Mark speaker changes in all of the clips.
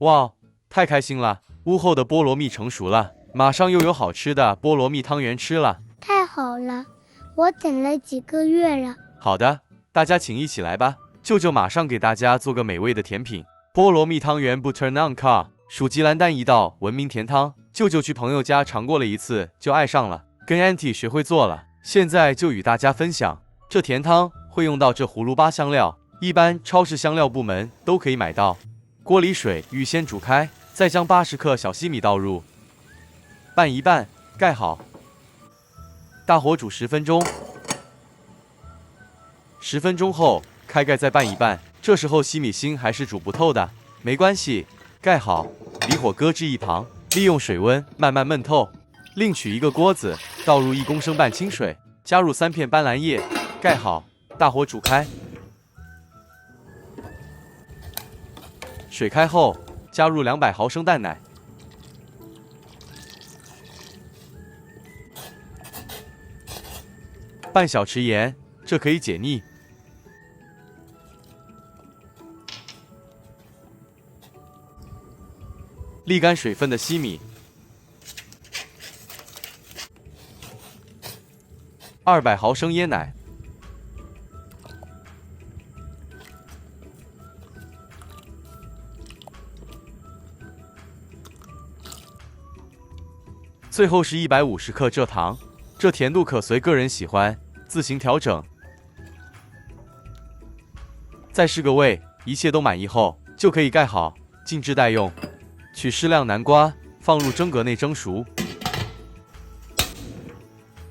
Speaker 1: 哇，太开心了！屋后的菠萝蜜成熟了，马上又有好吃的菠萝蜜汤圆吃了。
Speaker 2: 太好了，我等了几个月了。
Speaker 1: 好的，大家请一起来吧，舅舅马上给大家做个美味的甜品——菠萝蜜汤圆 butternut 属吉兰丹一道闻名甜汤。舅舅去朋友家尝过了一次，就爱上了，跟 Auntie 学会做了，现在就与大家分享。这甜汤会用到这葫芦巴香料，一般超市香料部门都可以买到。锅里水预先煮开，再将80克小西米倒入，拌一拌，盖好，大火煮10分钟。10分钟后开盖再拌一拌，这时候西米芯还是煮不透的，没关系，盖好，离火搁置一旁，利用水温慢慢焖透。另取一个锅子，倒入1公升半清水，加入3片斑斓叶，盖好，大火煮开。水开后，加入200毫升淡奶，半小匙盐，这可以解腻。沥干水分的西米，200毫升椰奶，最后是150克蔗糖，这甜度可随个人喜欢自行调整。再试个味，一切都满意后，就可以盖好，静置待用。取适量南瓜放入蒸格内蒸熟，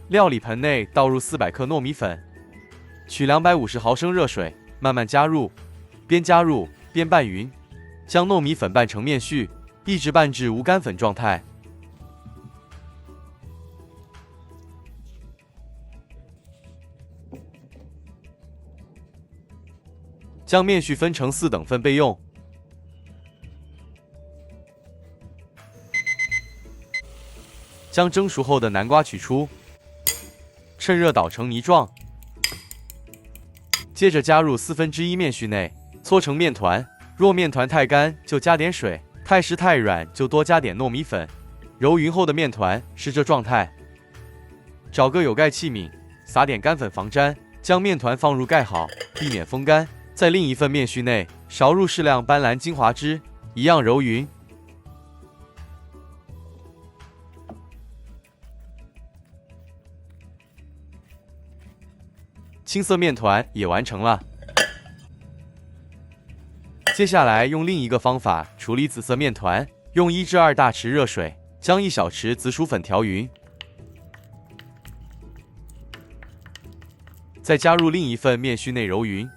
Speaker 1: 料理盆内倒入400克糯米粉，取250毫升热水，慢慢加入，边加入边拌匀，将糯米粉拌成面絮，一直拌至无干粉状态。将面絮分成4等份备用。将蒸熟后的南瓜取出，趁热捣成泥状，接着加入1/4面絮内，搓成面团。若面团太干，就加点水；太湿太软，就多加点糯米粉。揉匀后的面团是这状态。找个有盖器皿，撒点干粉防粘，将面团放入盖好，避免风干。在另一份面絮内勺入适量斑斓精华汁，一样揉匀。青色面团也完成了。接下来用另一个方法处理紫色面团，用1至2大匙热水将1小匙紫薯粉调匀，再加入另一份面絮内揉匀。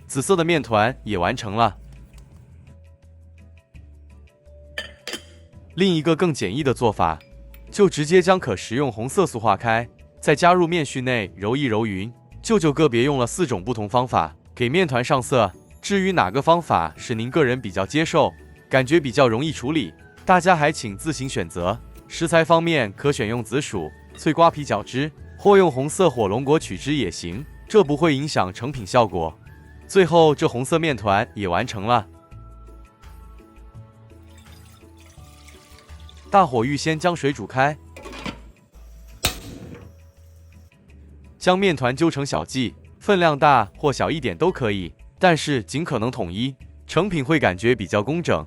Speaker 1: 紫色的面团也完成了。另一个更简易的做法，就直接将可食用红色素化开，再加入面絮内揉一揉匀。舅舅个别用了4种不同方法给面团上色，至于哪个方法是您个人比较接受，感觉比较容易处理，大家还请自行选择。食材方面可选用紫薯、脆瓜皮搅汁，或用红色火龙果取汁也行，这不会影响成品效果。最后，这红色面团也完成了。大火预先将水煮开，将面团揪成小剂，分量大或小一点都可以，但是尽可能统一，成品会感觉比较工整。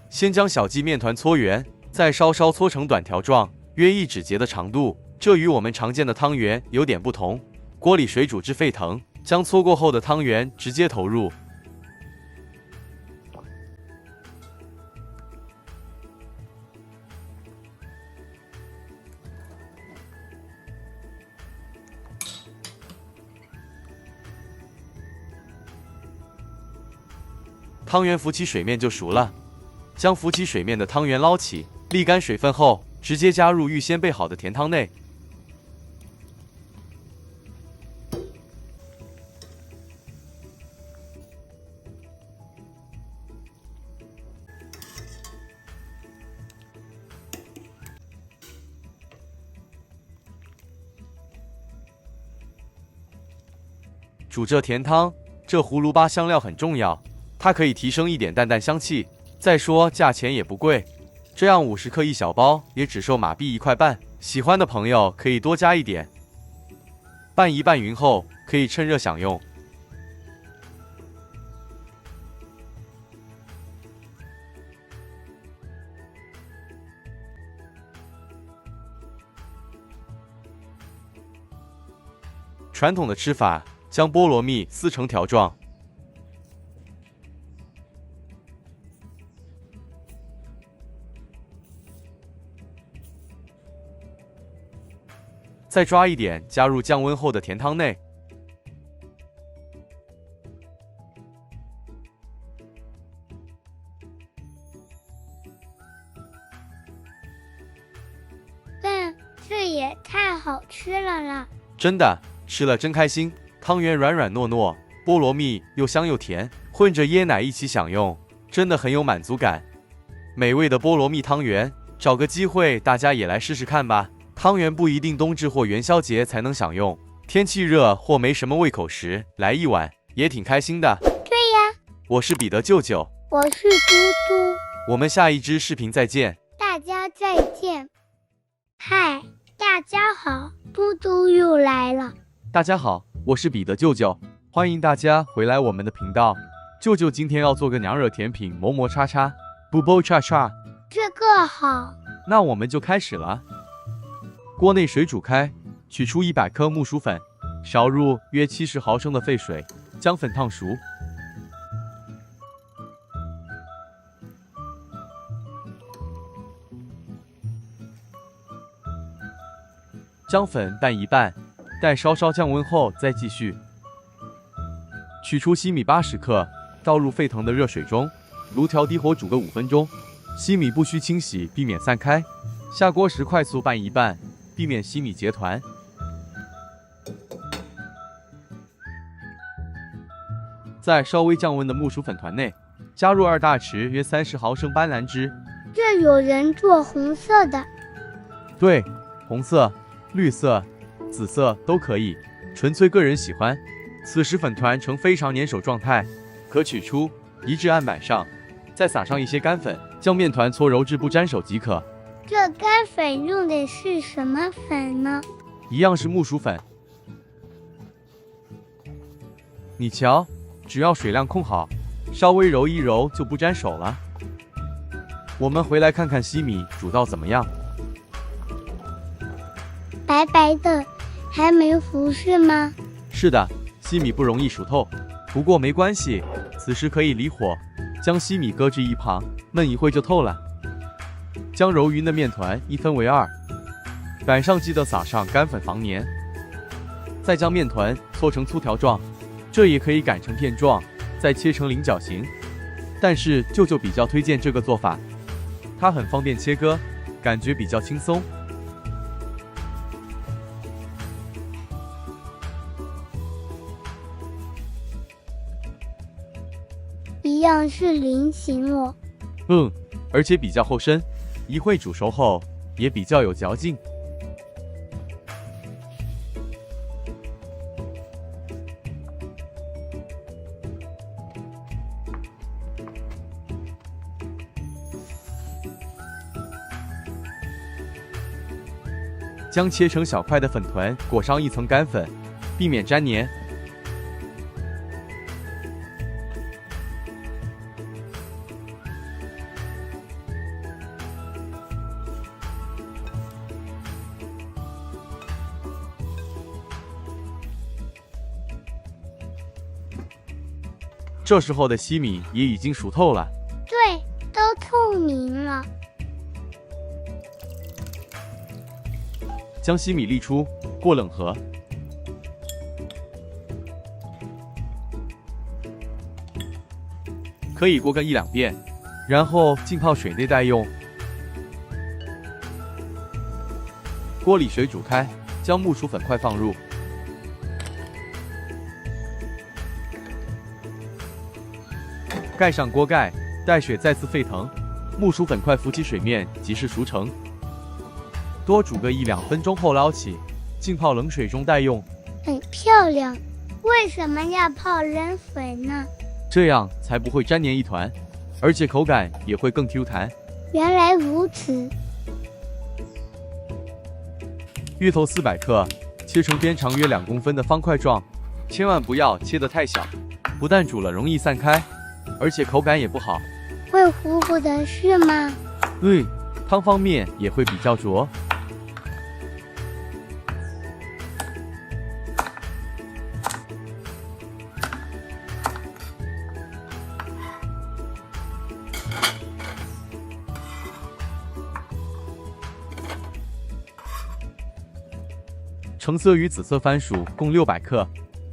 Speaker 1: 先将小剂面团搓圆，再稍稍搓成短条状，约1指节的长度，这与我们常见的汤圆有点不同。锅里水煮至沸腾，将搓过后的汤圆直接投入，汤圆浮起水面就熟了。将浮起水面的汤圆捞起，沥干水分后，直接加入预先备好的甜汤内。煮这甜汤，这胡萝卜香料很重要，它可以提升一点淡淡香气。再说价钱也不贵，这样50克一小包也只售马币1块半，喜欢的朋友可以多加一点。拌一拌匀后，可以趁热享用。传统的吃法，将菠萝蜜撕成条状，再抓一点加入降温后的甜汤内。
Speaker 2: 但这也太好吃了啦！
Speaker 1: 真的，吃了真开心。汤圆软软糯糯，菠萝蜜又香又甜，混着椰奶一起享用，真的很有满足感。美味的菠萝蜜汤圆，找个机会大家也来试试看吧。汤圆不一定冬至或元宵节才能享用，天气热或没什么胃口时，来一碗也挺开心的。
Speaker 2: 对呀，
Speaker 1: 我是彼得舅舅，
Speaker 2: 我是嘟嘟，
Speaker 1: 我们下一支视频再见。
Speaker 2: 大家再见。嗨，大家好，嘟嘟又来了。
Speaker 1: 大家好，我是彼得舅舅，欢迎大家回来我们的频道。舅舅今天要做个娘惹甜品馍馍叉叉，布波叉叉。
Speaker 2: 这个好。
Speaker 1: 那我们就开始了。锅内水煮开，取出100克木薯粉，少入约70毫升的沸水，将粉烫熟。将粉拌一拌，待稍稍降温后再继续。取出西米80克，倒入沸腾的热水中，炉调低火煮个5分钟。西米不需清洗，避免散开。下锅时快速拌一拌，避免西米结团。在稍微降温的木薯粉团内，加入2大匙约30毫升斑斓汁。
Speaker 2: 这有人做红色的。
Speaker 1: 对，红色、绿色、紫色都可以，纯粹个人喜欢。此时粉团呈非常粘手状态，可取出，移至案板上，再撒上一些干粉，将面团搓揉至不沾手即可。
Speaker 2: 这干粉用的是什么粉呢？
Speaker 1: 一样是木薯粉。你瞧，只要水量控好，稍微揉一揉就不沾手了。我们回来看看西米煮到怎么样。
Speaker 2: 白白的，还没糊是吗？
Speaker 1: 是的，西米不容易熟透，不过没关系，此时可以离火，将西米搁置一旁，焖一会就透了。将揉匀的面团一分为2，板上记得撒上干粉防粘，再将面团搓成粗条状，这也可以擀成片状，再切成菱角形。但是舅舅比较推荐这个做法，它很方便切割，感觉比较轻松。
Speaker 2: 一样是菱形哦。
Speaker 1: 而且比较厚身，一会煮熟后也比较有嚼劲。将切成小块的粉团裹上一层干粉，避免粘黏。这时候的西米也已经熟透了，
Speaker 2: 对，都透明了。
Speaker 1: 将西米沥出，过冷河。可以过个1-2遍，然后浸泡水内待用。锅里水煮开，将木薯粉块放入，盖上锅盖，待水再次沸腾，木薯粉块浮起水面即是熟成。多煮个1-2分钟后捞起，浸泡冷水中待用。
Speaker 2: 很漂亮，为什么要泡冷水呢？
Speaker 1: 这样才不会粘黏一团，而且口感也会更 Q 弹。
Speaker 2: 原来如此。
Speaker 1: 芋头400克，切成边长约2公分的方块状，千万不要切得太小，不但煮了容易散开，而且口感也不好。
Speaker 2: 会糊糊的是吗？
Speaker 1: 对，汤方面也会比较浊。橙色与紫色番薯共600克，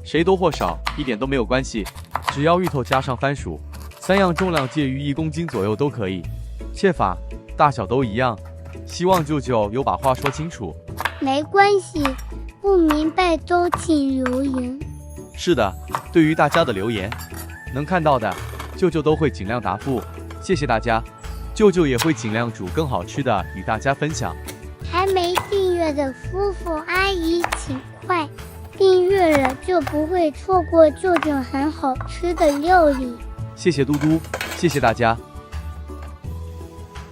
Speaker 1: 谁多或少一点都没有关系，只要芋头加上番薯，3样重量介于1公斤左右都可以。切法大小都一样，希望舅舅有把话说清楚。
Speaker 2: 没关系，不明白都请留言。
Speaker 1: 是的，对于大家的留言，能看到的，舅舅都会尽量答复。谢谢大家，舅舅也会尽量煮更好吃的与大家分享。
Speaker 2: 还没订阅的夫妇阿姨，请快订阅了，就不会错过舅舅很好吃的料理。
Speaker 1: 谢谢嘟嘟，谢谢大家。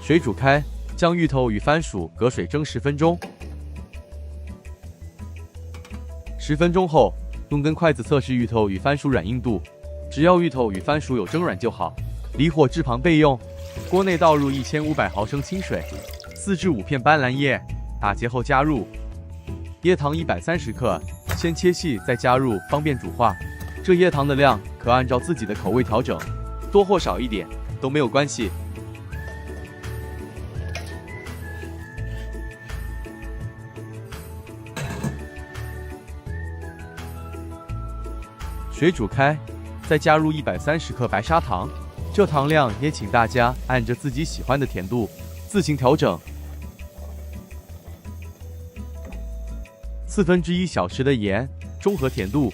Speaker 1: 水煮开，将芋头与番薯隔水蒸10分钟。10分钟后，用根筷子测试芋头与番薯软硬度，只要芋头与番薯有蒸软就好。离火至旁备用。锅内倒入1500毫升清水，4至5片斑斓叶，打结后加入椰糖130克，先切细再加入，方便煮化。这椰糖的量可按照自己的口味调整，多或少一点都没有关系。水煮开，再加入130克白砂糖，这糖量也请大家按着自己喜欢的甜度自行调整。1/4小匙的盐，中和甜度。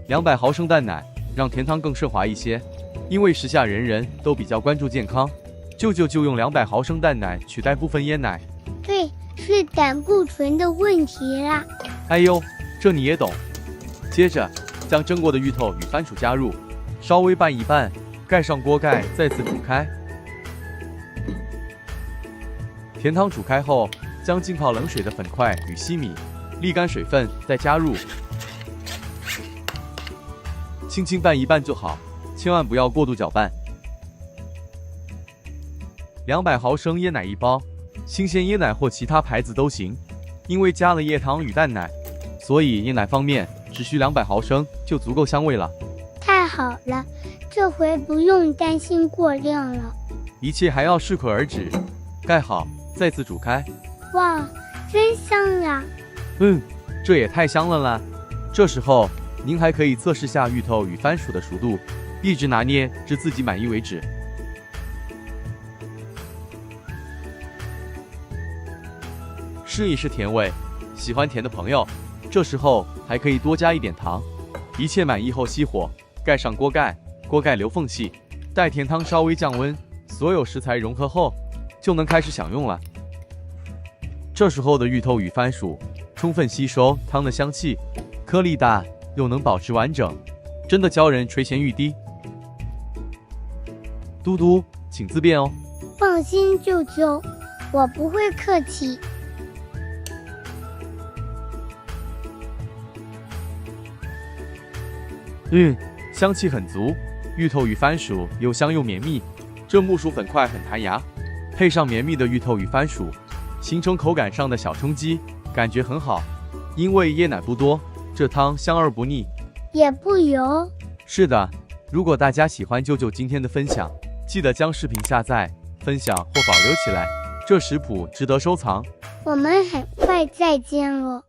Speaker 1: 200毫升淡奶，让甜汤更顺滑一些。因为时下人人都比较关注健康，舅舅就用200毫升淡奶取代部分椰奶。
Speaker 2: 对，是胆固醇的问题啦。
Speaker 1: 哎呦，这你也懂。接着将蒸过的芋头与番薯加入，稍微拌一拌，盖上锅盖，再次煮开。甜汤煮开后，将浸泡冷水的粉块与稀米沥干水分，再加入，轻轻拌一拌就好，千万不要过度搅拌。200毫升椰奶1包，新鲜椰奶或其他牌子都行。因为加了椰糖与淡奶，所以椰奶方面只需200毫升就足够香味了。
Speaker 2: 太好了，这回不用担心过量了。
Speaker 1: 一切还要适可而止，盖好，再次煮开。
Speaker 2: 哇，真香呀！
Speaker 1: 这也太香了啦！这时候您还可以测试下芋头与番薯的熟度，一直拿捏至自己满意为止。试一试甜味，喜欢甜的朋友，这时候还可以多加一点糖。一切满意后熄火，盖上锅盖，锅盖留缝隙，待甜汤稍微降温，所有食材融合后，就能开始享用了。这时候的芋头与番薯充分吸收汤的香气，颗粒大又能保持完整，真的教人垂涎欲滴。嘟嘟，请自便哦。
Speaker 2: 放心，舅舅，我不会客气。
Speaker 1: 香气很足，芋头与番薯又香又绵密，这木薯粉块很弹牙，配上绵密的芋头与番薯，形成口感上的小冲击，感觉很好。因为椰奶不多，这汤香而不腻，
Speaker 2: 也不油。
Speaker 1: 是的，如果大家喜欢舅舅今天的分享，记得将视频下载、分享或保留起来，这食谱值得收藏。
Speaker 2: 我们很快再见了。